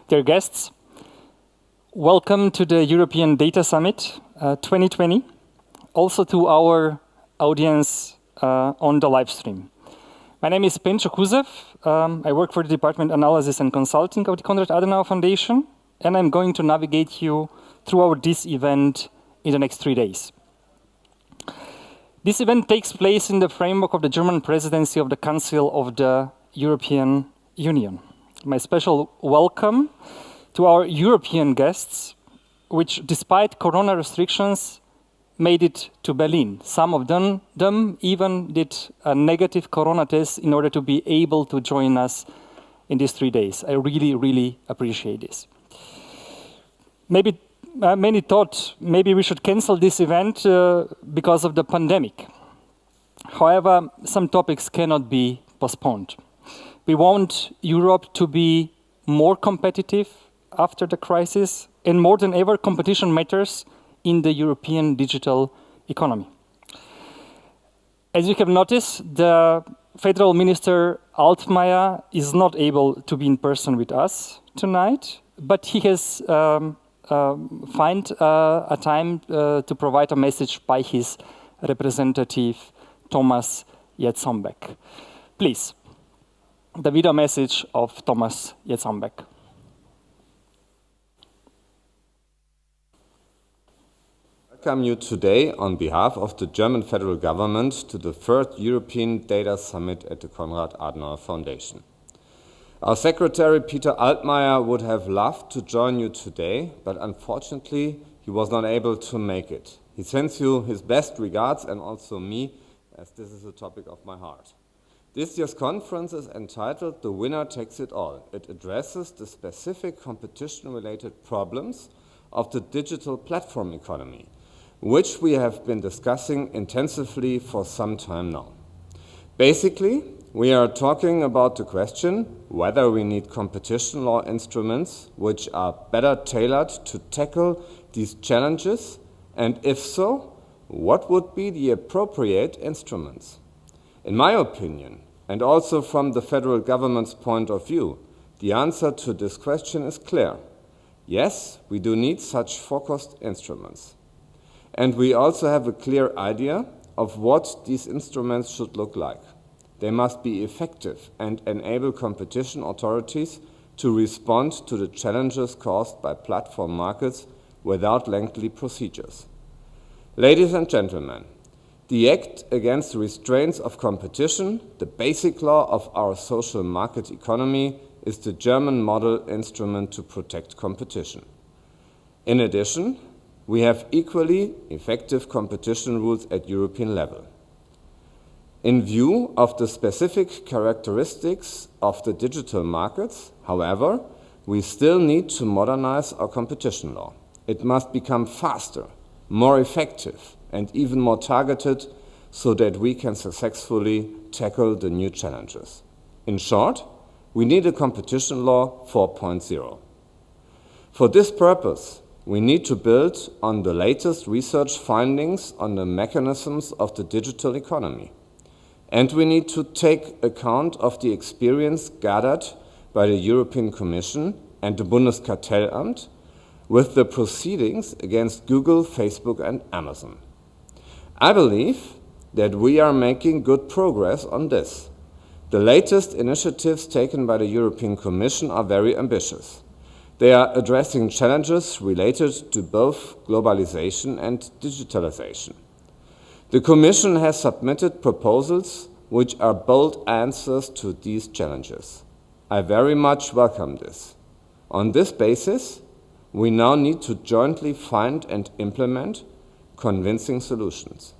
dear guests, welcome to the European Data Summit 2020, also to our audience on the live stream. My name is Pencho Kuzev. I work for the Department Analysis and Consulting of the Konrad-Adenauer Foundation, and I'm going to navigate you through this event in the next 3 days. This event takes place in the framework of the German presidency of the Council of the European Union. My special welcome to our European guests, which despite corona restrictions made it to Berlin. Some of them even did a negative corona test in order to be able to join us in these 3 days. I really, really appreciate this. Maybe many thought maybe we should cancel this event because of the pandemic. However, some topics cannot be postponed. We want Europe to be more competitive after the crisis, and more than ever, competition matters in the European digital economy. As you have noticed, the Federal Minister Altmaier is not able to be in person with us tonight, but he has find a time to provide a message by his representative, Thomas Jarzombek. Please, the video message of Thomas Jarzombek. Welcome you today on behalf of the German federal government to the third European Data Summit at the Konrad-Adenauer Foundation. Our Secretary Peter Altmaier would have loved to join you today, but unfortunately he was not able to make it. He sends you his best regards and also me, as this is a topic of my heart. This year's conference is entitled The Winner Takes It All. It addresses the specific competition-related problems of the digital platform economy, which we have been discussing intensively for some time now. Basically, we are talking about the question whether we need competition law instruments which are better tailored to tackle these challenges, and if so, what would be the appropriate instruments? In my opinion, and also from the federal government's point of view, the answer to this question is clear. Yes, we do need such focused instruments. And we also have a clear idea of what these instruments should look like. They must be effective and enable competition authorities to respond to the challenges caused by platform markets without lengthy procedures. Ladies and gentlemen, the Act Against the Restraints of Competition, the basic law of our social market economy, is the German model instrument to protect competition. In addition, we have equally effective competition rules at European level. In view of the specific characteristics of the digital markets, however, we still need to modernize our competition law. It must become faster, more effective, and even more targeted so that we can successfully tackle the new challenges. In short, we need a competition law 4.0. For this purpose, we need to build on the latest research findings on the mechanisms of the digital economy. And we need to take account of the experience gathered by the European Commission and the Bundeskartellamt with the proceedings against Google, Facebook, and Amazon. I believe that we are making good progress on this. The latest initiatives taken by the European Commission are very ambitious. They are addressing challenges related to both globalization and digitalization. The Commission has submitted proposals which are bold answers to these challenges. I very much welcome this. On this basis, we now need to jointly find and implement convincing solutions.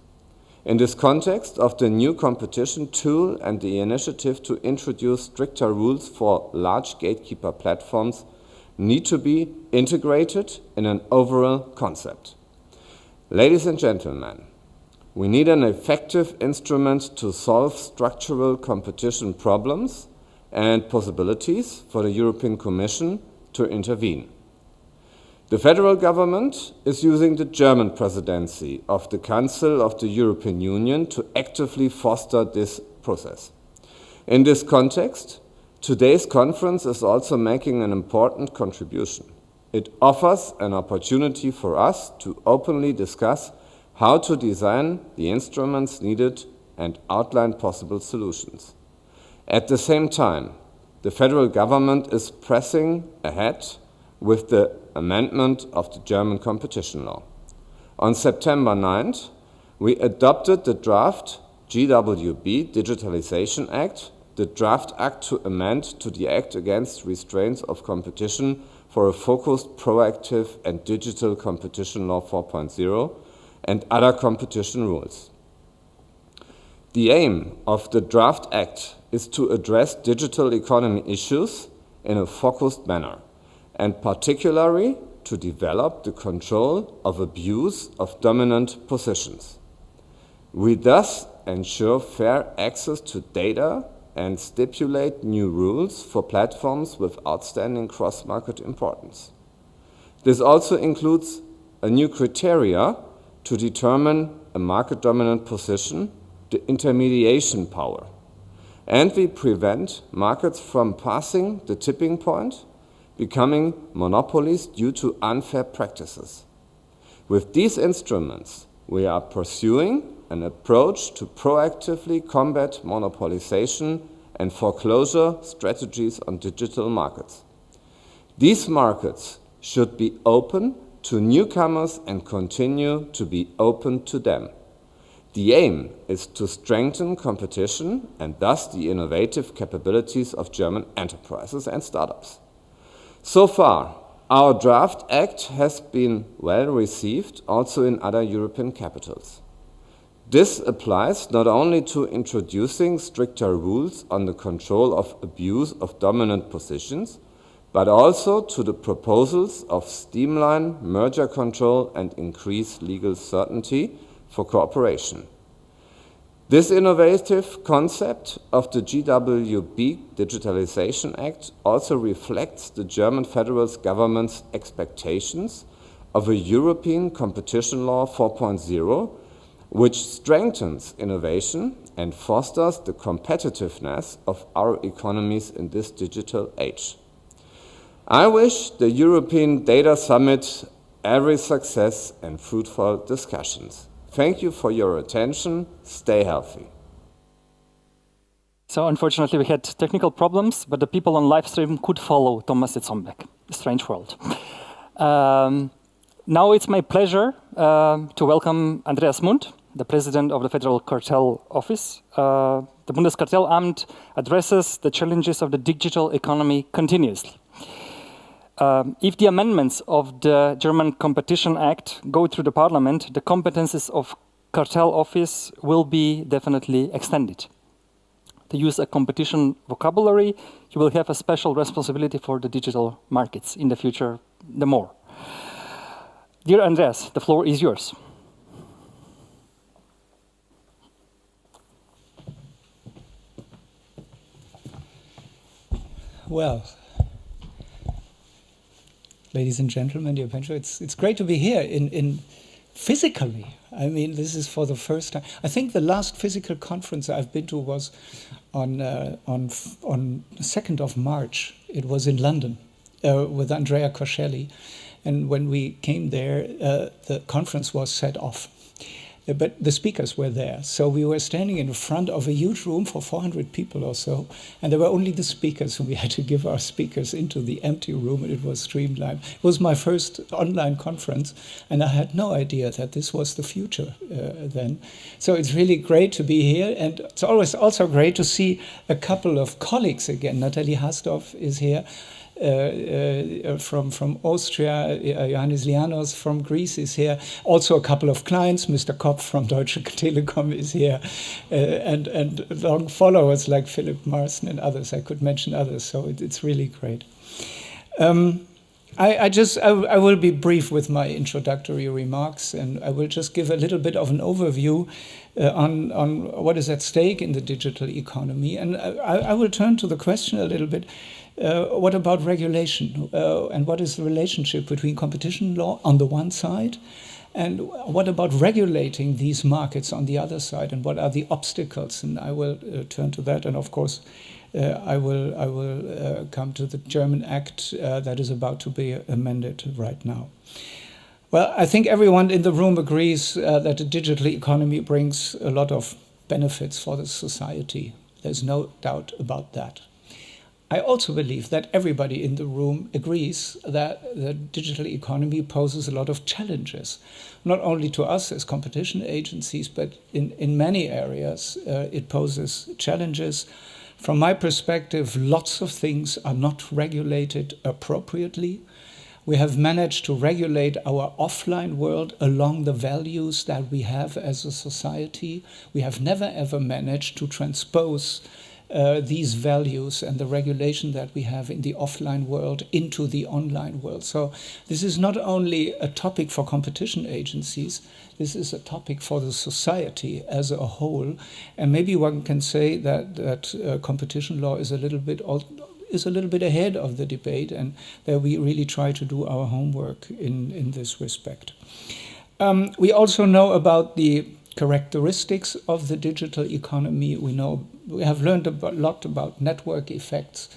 In this context of the new competition tool and the initiative to introduce stricter rules for large gatekeeper platforms need to be integrated in an overall concept. Ladies and gentlemen, we need an effective instrument to solve structural competition problems and possibilities for the European Commission to intervene. The federal government is using the German presidency of the Council of the European Union to actively foster this process. In this context, Today's conference is also making an important contribution. It offers an opportunity for us to openly discuss how to design the instruments needed and outline possible solutions. At the same time, the federal government is pressing ahead with the amendment of the German competition law. On September 9th, we adopted the draft GWB Digitalization Act, the draft act to amend to the Act Against Restraints of Competition for a focused, proactive and digital competition law 4.0 and other competition rules. The aim of the draft act is to address digital economy issues in a focused manner, and particularly to develop the control of abuse of dominant positions. We thus ensure fair access to data and stipulate new rules for platforms with outstanding cross-market importance. This also includes a new criteria to determine a market-dominant position, the intermediation power. And we prevent markets from passing the tipping point, becoming monopolies due to unfair practices. With these instruments, we are pursuing an approach to proactively combat monopolization and foreclosure strategies on digital markets. These markets should be open to newcomers and continue to be open to them. The aim is to strengthen competition and thus the innovative capabilities of German enterprises and startups. So far, our draft act has been well received also in other European capitals. This applies not only to introducing stricter rules on the control of abuse of dominant positions, but also to the proposals of streamline merger control and increase legal certainty for cooperation. This innovative concept of the GWB Digitalization Act also reflects the German federal government's expectations of a European competition law 4.0, which strengthens innovation and fosters the competitiveness of our economies in this digital age. I wish the European Data Summit every success and fruitful discussions. Thank you for your attention. Stay healthy. So unfortunately we had technical problems, but the people on live stream could follow Thomas Jarzombek. Strange world. Now it's my pleasure to welcome Andreas Mundt, the president of the Federal Cartel Office. The Bundeskartellamt addresses the challenges of the digital economy continuously. If the amendments of the German Competition Act go through the parliament, the competences of Cartel Office will be definitely extended. To use a competition vocabulary, you will have a special responsibility for the digital markets in the future, the more. Dear Andreas, the floor is yours. Well, ladies and gentlemen, dear Pencho, it's great to be here in physically. I mean, this is for the first time. I think the last physical conference I've been to was on 2nd of March. It was in London with Andrea Coscelli. And when we came there, the conference was set off. But the speakers were there. So we were standing in front of a huge room for 400 people or so. And there were only the speakers, and we had to give our speakers into the empty room, and it was streamlined. It was my first online conference, and I had no idea that this was the future then. So it's really great to be here, and it's always also great to see a couple of colleagues again. Natalie Hasdorf is here. From Austria, Johannes Lianos from Greece is here. Also a couple of clients, Mr. Kopp from Deutsche Telekom is here, and long followers like Philip Marson and others. I could mention others, so it's really great. I will be brief with my introductory remarks, and I will just give a little bit of an overview on what is at stake in the digital economy. And I will turn to the question a little bit. What about regulation? And what is the relationship between competition law on the one side And what about regulating these markets on the other side? And what are the obstacles? And I will turn to that. And of course, I will come to the German Act that is about to be amended right now. Well, I think everyone in the room agrees that the digital economy brings a lot of benefits for the society. There's no doubt about that. I also believe that everybody in the room agrees that the digital economy poses a lot of challenges, not only to us as competition agencies, but in many areas it poses challenges. From my perspective, lots of things are not regulated appropriately. We have managed to regulate our offline world along the values that we have as a society. We have never ever managed to transpose these values and the regulation that we have in the offline world into the online world. So this is not only a topic for competition agencies, this is a topic for the society as a whole. And maybe one can say that competition law is a little bit ahead of the debate, and that we really try to do our homework in this respect. We also know about the characteristics of the digital economy. We have learned a lot about network effects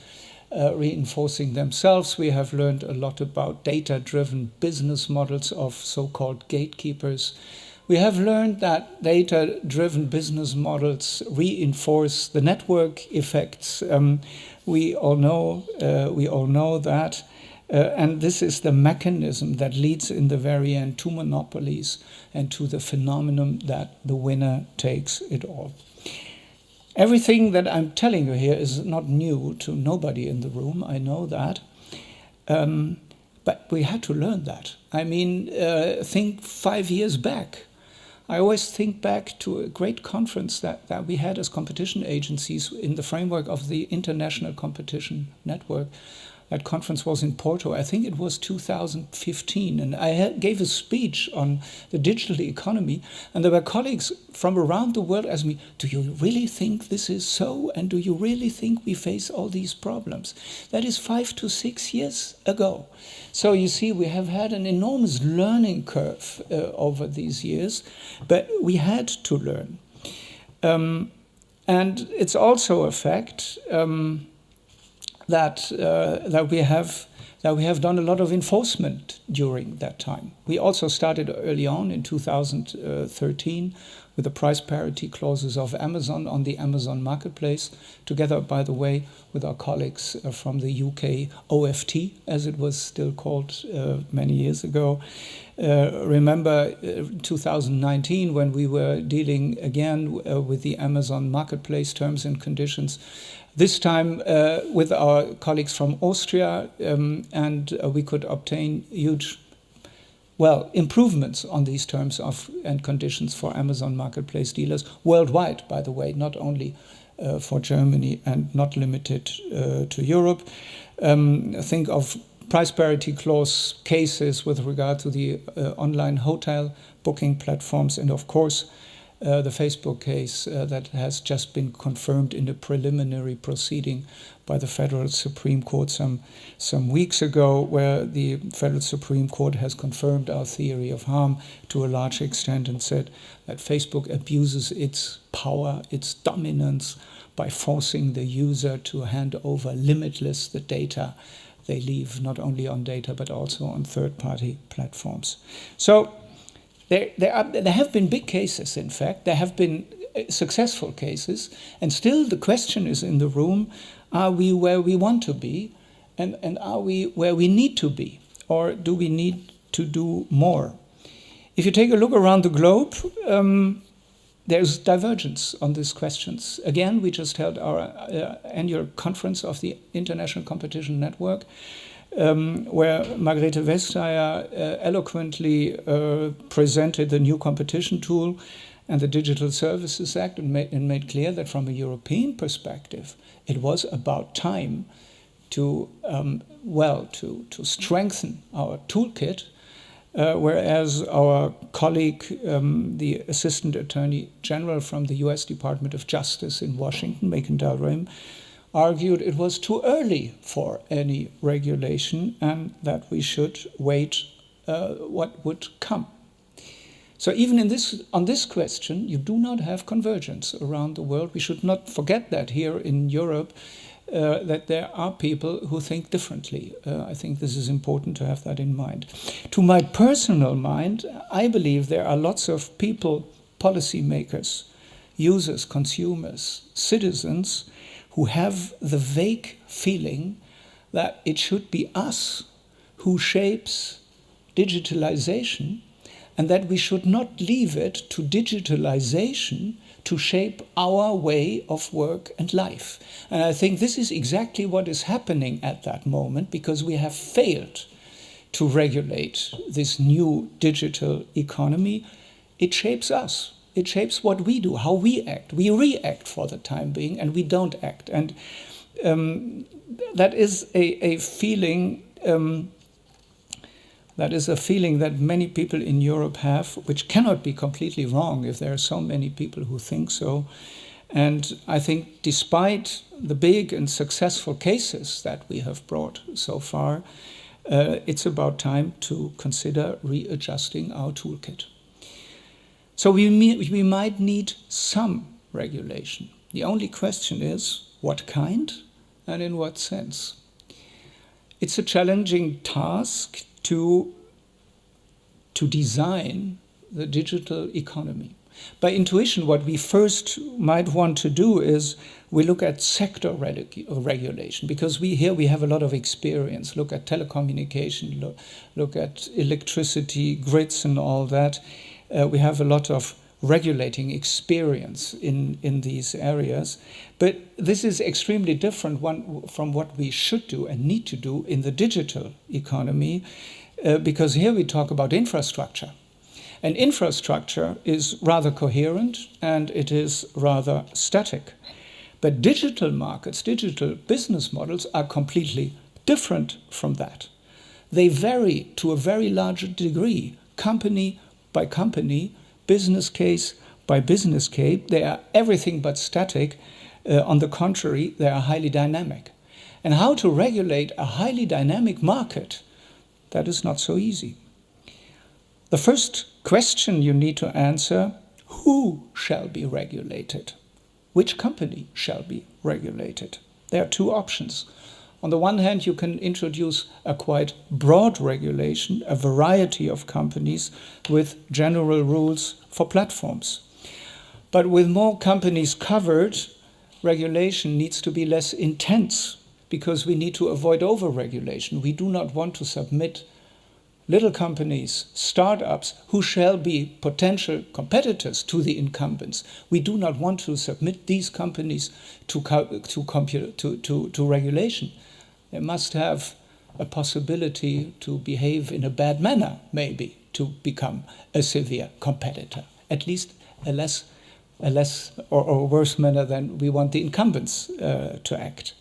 reinforcing themselves. We have learned a lot about data-driven business models of so-called gatekeepers. We have learned that data-driven business models reinforce the network effects. We all know that. And this is the mechanism that leads in the very end to monopolies and to the phenomenon that the winner takes it all. Everything that I'm telling you here is not new to nobody in the room, I know that. But we had to learn that. I mean, think 5 years back. I always think back to a great conference that we had as competition agencies in the framework of the International Competition Network. That conference was in Porto. I think it was 2015. And I gave a speech on the digital economy. And there were colleagues from around the world asking me, do you really think this is so? And do you really think we face all these problems? That is 5 to 6 years ago. So you see, we have had an enormous learning curve over these years. But we had to learn. And it's also a fact that we have done a lot of enforcement during that time. We also started early on in 2013 with the price parity clauses of Amazon on the Amazon marketplace, together, by the way, with our colleagues from the UK OFT, as it was still called many years ago. Remember 2019, when we were dealing again with the Amazon marketplace terms and conditions, this time with our colleagues from Austria, and we could obtain huge, improvements on these terms and conditions for Amazon marketplace dealers worldwide, by the way, not only for Germany and not limited to Europe. Think of price parity clause cases with regard to the online hotel booking platforms, and of course, the Facebook case that has just been confirmed in a preliminary proceeding by the Federal Supreme Court some weeks ago, where the Federal Supreme Court has confirmed our theory of harm to a large extent and said that Facebook abuses its power, its dominance, by forcing the user to hand over limitless the data they leave, not only on data but also on third-party platforms. So there have been big cases, in fact. There have been successful cases. And still the question is in the room, are we where we want to be? And are we where we need to be? Or do we need to do more? If you take a look around the globe, there's divergence on these questions. Again, we just held our annual conference of the International Competition Network, where Margrethe Vestager eloquently presented the new competition tool and the Digital Services Act, and made clear that from a European perspective, it was about time to strengthen our toolkit, whereas our colleague, the Assistant Attorney General from the US Department of Justice in Washington, Macon Dalrymple, argued it was too early for any regulation and that we should wait what would come. So even on this question, you do not have convergence around the world. We should not forget that here in Europe, that there are people who think differently. I think this is important to have that in mind. To my personal mind, I believe there are lots of people, policymakers, users, consumers, citizens, who have the vague feeling that it should be us who shapes digitalization, and that we should not leave it to digitalization to shape our way of work and life. And I think this is exactly what is happening at that moment, because we have failed to regulate this new digital economy. It shapes us. It shapes what we do, how we act. We react for the time being, and we don't act. And that is a feeling. That is a feeling that many people in Europe have, which cannot be completely wrong if there are so many people who think so. And I think despite the big and successful cases that we have brought so far, it's about time to consider readjusting our toolkit. So we might need some regulation. The only question is what kind and in what sense. It's a challenging task to design the digital economy. By intuition, what we first might want to do is we look at sector regulation, because we have a lot of experience. Look at telecommunication, look at electricity, grids and all that. We have a lot of regulating experience in these areas. But this is extremely different from what we should do and need to do in the digital economy, because here we talk about infrastructure. And infrastructure is rather coherent and it is rather static. But digital markets, digital business models are completely different from that. They vary to a very large degree, company by company, business case by business case. They are everything but static. On the contrary, they are highly dynamic. And how to regulate a highly dynamic market, that is not so easy. The first question you need to answer, who shall be regulated? Which company shall be regulated? There are two options. On the one hand, you can introduce a quite broad regulation, a variety of companies with general rules for platforms. But with more companies covered, regulation needs to be less intense, because we need to avoid over-regulation. We do not want to submit little companies, startups, who shall be potential competitors to the incumbents. We do not want to submit these companies to regulation. They must have a possibility to behave in a bad manner, maybe, to become a severe competitor. At least a less or worse manner than we want the incumbents to act.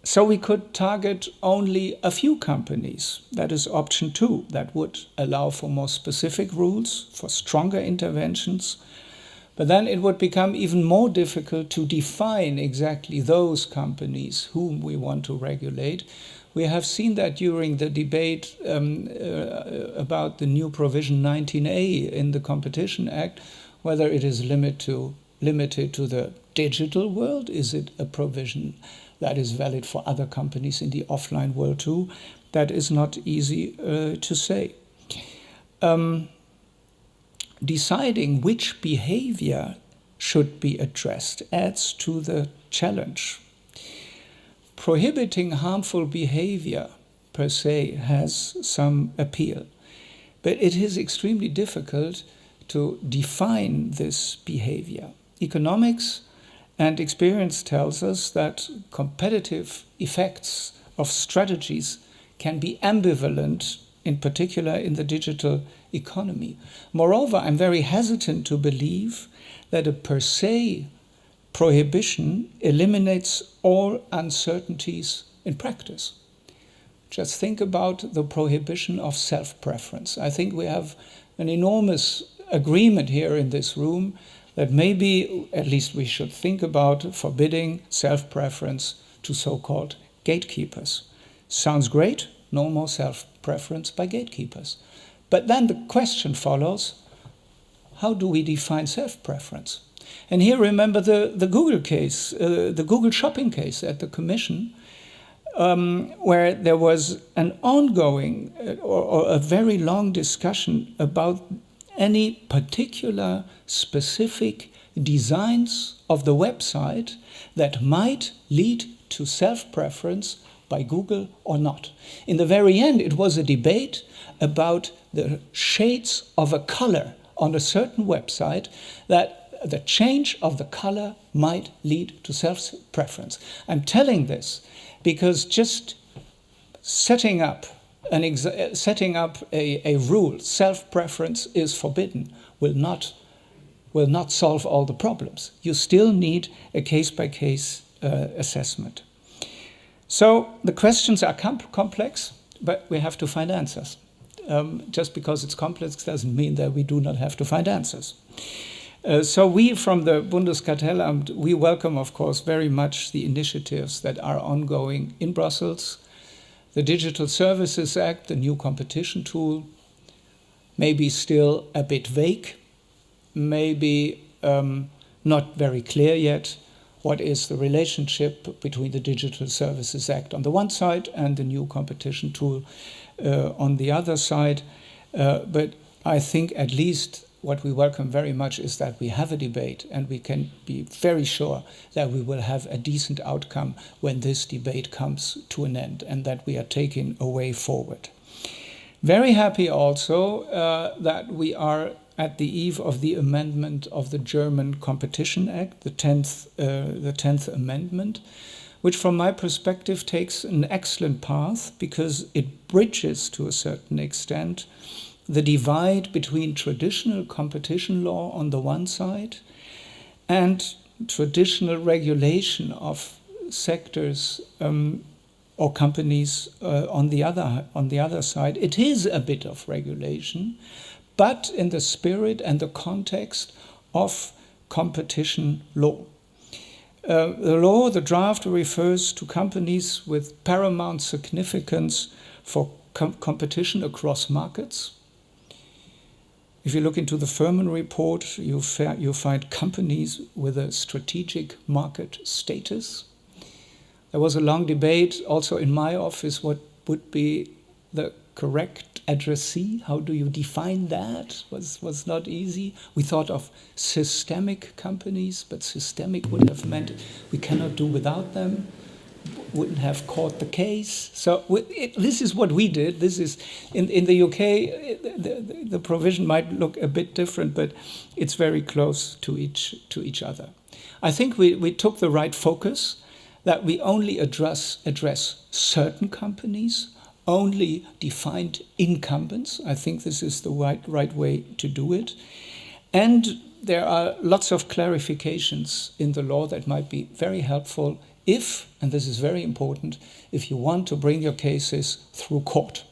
So we could target only a few companies. That is option 2. That would allow for more specific rules, for stronger interventions. But then it would become even more difficult to define exactly those companies whom we want to regulate. We have seen that during the debate about the new provision 19A in the Competition Act, whether it is limited to the digital world. Is it a provision that is valid for other companies in the offline world too? That is not easy to say. Deciding which behavior should be addressed adds to the challenge. Prohibiting harmful behavior per se has some appeal, but it is extremely difficult to define this behavior. Economics and experience tells us that competitive effects of strategies can be ambivalent, in particular in the digital economy. Moreover, I'm very hesitant to believe that a per se prohibition eliminates all uncertainties in practice. Just think about the prohibition of self-preference. I think we have an enormous agreement here in this room that maybe at least we should think about forbidding self-preference to so-called gatekeepers. Sounds great, no more self-preference by gatekeepers. But then the question follows, how do we define self-preference? And here remember the Google case, the Google shopping case at the Commission, where there was an ongoing or a very long discussion about any particular specific designs of the website that might lead to self-preference by Google or not. In the very end, it was a debate about the shades of a color on a certain website, that the change of the color might lead to self-preference. I'm telling this because just setting up a rule, self-preference is forbidden, will not solve all the problems. You still need a case-by-case assessment. So the questions are complex, but we have to find answers. Just because it's complex doesn't mean that we do not have to find answers. So we from the Bundeskartellamt, we welcome, of course, very much the initiatives that are ongoing in Brussels. The Digital Services Act, the new competition tool, maybe still a bit vague, maybe not very clear yet. What is the relationship between the Digital Services Act on the one side and the new competition tool on the other side? But I think at least what we welcome very much is that we have a debate, and we can be very sure that we will have a decent outcome when this debate comes to an end, and that we are taking a way forward. Very happy also that we are at the eve of the amendment of the German Competition Act, the 10th Amendment, which from my perspective takes an excellent path because it bridges to a certain extent the divide between traditional competition law on the one side and traditional regulation of sectors or companies on the other side. It is a bit of regulation, but in the spirit and the context of competition law. The draft refers to companies with paramount significance for competition across markets. If you look into the Furman report, you find companies with a strategic market status. There was a long debate also in my office what would be the correct addressee. How do you define that? Was not easy. We thought of systemic companies, but systemic would have meant we cannot do without them, wouldn't have caught the case. So this is what we did. This is in the UK. The provision might look a bit different, but it's very close to each other. I think we took the right focus, that we only address certain companies, only defined incumbents. I think this is the right way to do it. And there are lots of clarifications in the law that might be very helpful if, and this is very important, if you want to bring your cases through court.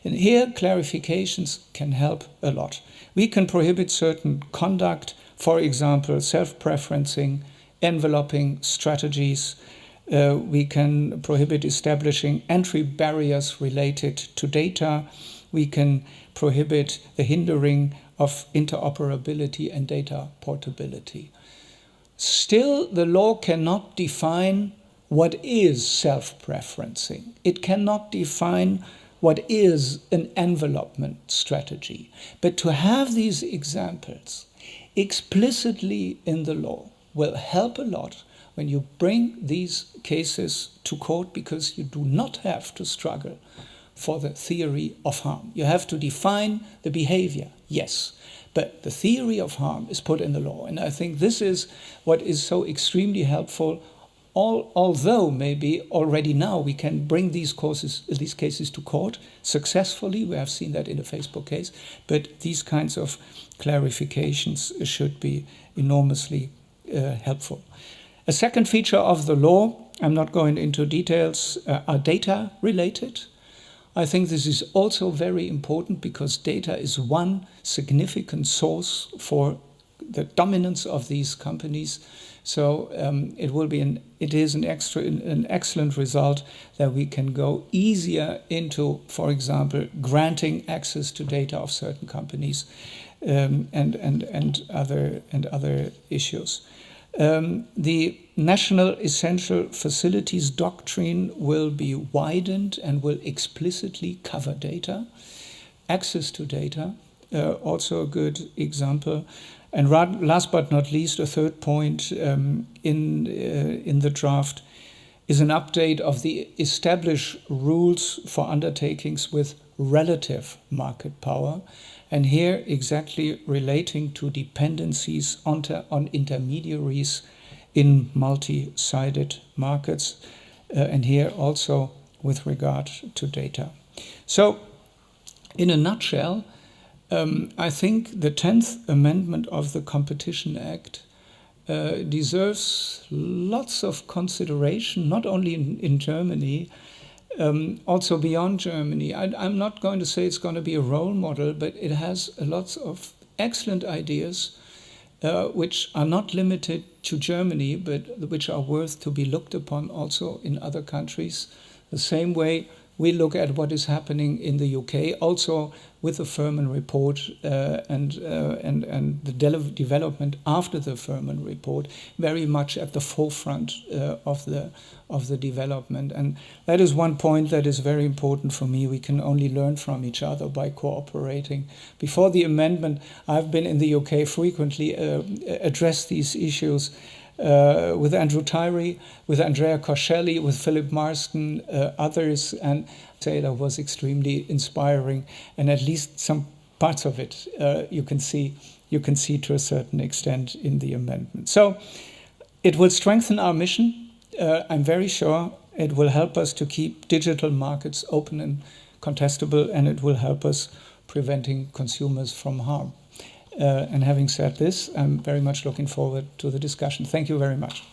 And here clarifications can help a lot. We can prohibit certain conduct, for example, self-preferencing, enveloping strategies. We can prohibit establishing entry barriers related to data. We can prohibit the hindering of interoperability and data portability. Still, the law cannot define what is self-preferencing. It cannot define what is an envelopment strategy. But to have these examples explicitly in the law will help a lot when you bring these cases to court, because you do not have to struggle for the theory of harm. You have to define the behavior, yes, but the theory of harm is put in the law. And I think this is what is so extremely helpful, although maybe already now we can bring these cases to court successfully. We have seen that in the Facebook case, but these kinds of clarifications should be enormously helpful. A second feature of the law, I'm not going into details, are data related. I think this is also very important because data is one significant source for the dominance of these companies. So it is an excellent result that we can go easier into, for example, granting access to data of certain companies and other issues. The National Essential Facilities Doctrine will be widened and will explicitly cover data, access to data, also a good example. And last but not least, a third point in the draft is an update of the established rules for undertakings with relative market power. And here exactly relating to dependencies on intermediaries in multi-sided markets. And here also with regard to data. So in a nutshell, I think the 10th Amendment of the Competition Act deserves lots of consideration, not only in Germany, also beyond Germany. I'm not going to say it's going to be a role model, but it has lots of excellent ideas which are not limited to Germany, but which are worth to be looked upon also in other countries. The same way we look at what is happening in the UK, also with the Furman report and the development after the Furman report, very much at the forefront of the development. And that is one point that is very important for me. We can only learn from each other by cooperating. Before the amendment, I've been in the UK frequently, addressed these issues with Andrew Tyree, with Andrea Coscelli, with Philip Marston, others, and Taylor was extremely inspiring. And at least some parts of it you can see to a certain extent in the amendment. So it will strengthen our mission. I'm very sure it will help us to keep digital markets open and contestable, and it will help us preventing consumers from harm. And having said this, I'm very much looking forward to the discussion. Thank you very much.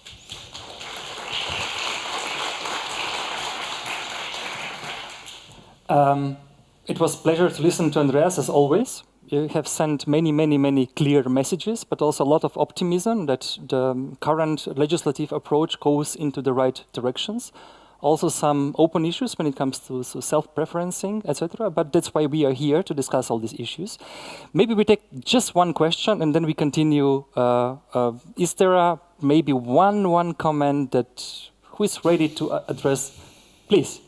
It was a pleasure to listen to Andreas, as always. You have sent many clear messages, but also a lot of optimism that the current legislative approach goes into the right directions. Also some open issues when it comes to self-preferencing, etc. But that's why we are here to discuss all these issues. Maybe we take just one question and then we continue. Is there maybe one comment that who is ready to address? Please.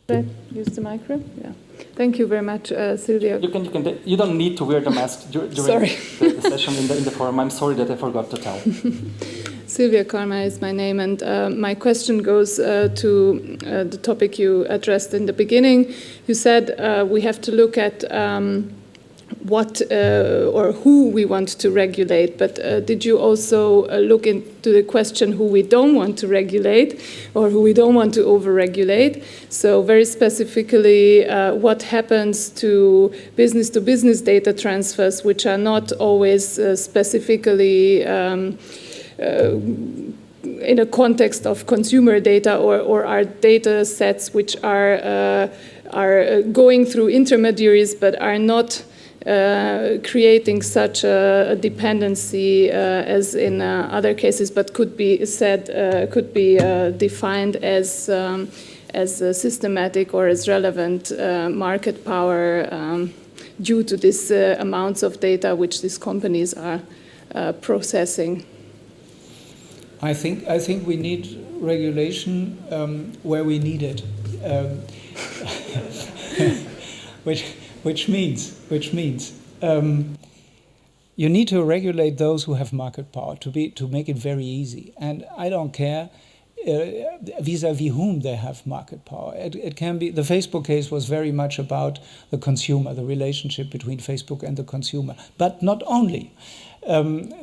Should I use the micro? Yeah. Thank you very much, Silvia. You don't need to wear the mask during the session in the forum. I'm sorry that I forgot to tell. Silvia Karma is my name, and my question goes to the topic you addressed in the beginning. You said we have to look at what or who we want to regulate, but did you also look into the question who we don't want to regulate or who we don't want to over-regulate? So very specifically, what happens to business data transfers, which are not always specifically in a context of consumer data or are data sets which are going through intermediaries but are not creating such a dependency as in other cases, but could be defined as systematic or as relevant market power due to these amounts of data which these companies are processing. I think we need regulation where we need it, which means you need to regulate those who have market power to make it very easy. And I don't care vis-a-vis whom they have market power. It can be, the Facebook case was very much about the consumer, the relationship between Facebook and the consumer, but not only.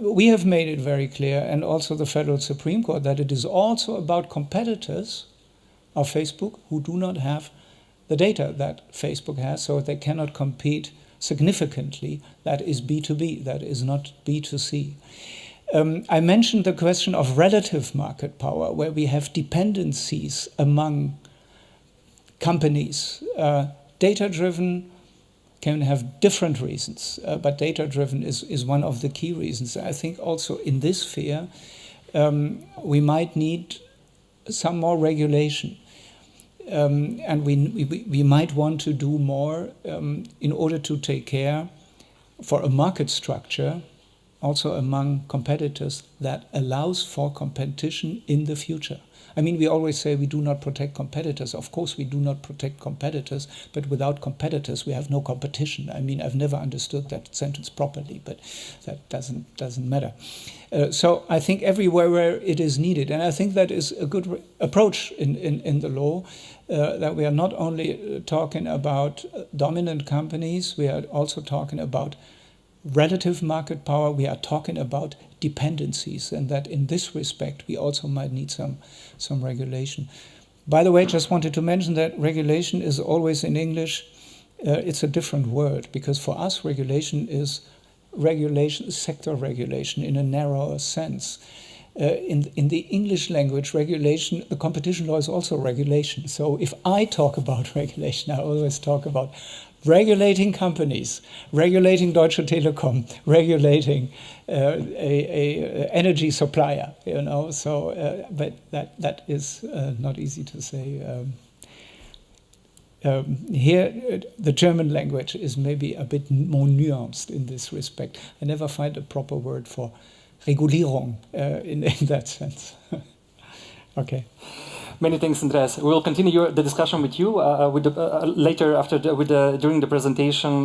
We have made it very clear, and also the Federal Supreme Court, that it is also about competitors of Facebook who do not have the data that Facebook has, so they cannot compete significantly. That is B2B, that is not B2C. I mentioned the question of relative market power, where we have dependencies among companies, data-driven, can have different reasons, but data-driven is one of the key reasons. I think also in this sphere, we might need some more regulation. And we might want to do more in order to take care for a market structure, also among competitors, that allows for competition in the future. I mean, we always say we do not protect competitors. Of course, we do not protect competitors, but without competitors, we have no competition. I mean, I've never understood that sentence properly, but that doesn't matter. So I think everywhere where it is needed, and I think that is a good approach in the law, that we are not only talking about dominant companies, we are also talking about relative market power, we are talking about dependencies, and that in this respect we also might need some regulation. By the way, just wanted to mention that regulation is always in English, it's a different word, because for us regulation is regulation, sector regulation in a narrower sense. In the English language, regulation, the competition law is also regulation. So if I talk about regulation, I always talk about regulating companies, regulating Deutsche Telekom, regulating a energy supplier, you know. So, but that is not easy to say. Here, the German language is maybe a bit more nuanced in this respect. I never find a proper word for Regulierung in that sense. Okay. Many thanks, Andreas. We will continue the discussion with you later during the presentation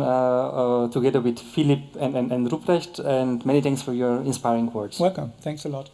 together with Philipp and Ruprecht. And many thanks for your inspiring words. Welcome. Thanks a lot.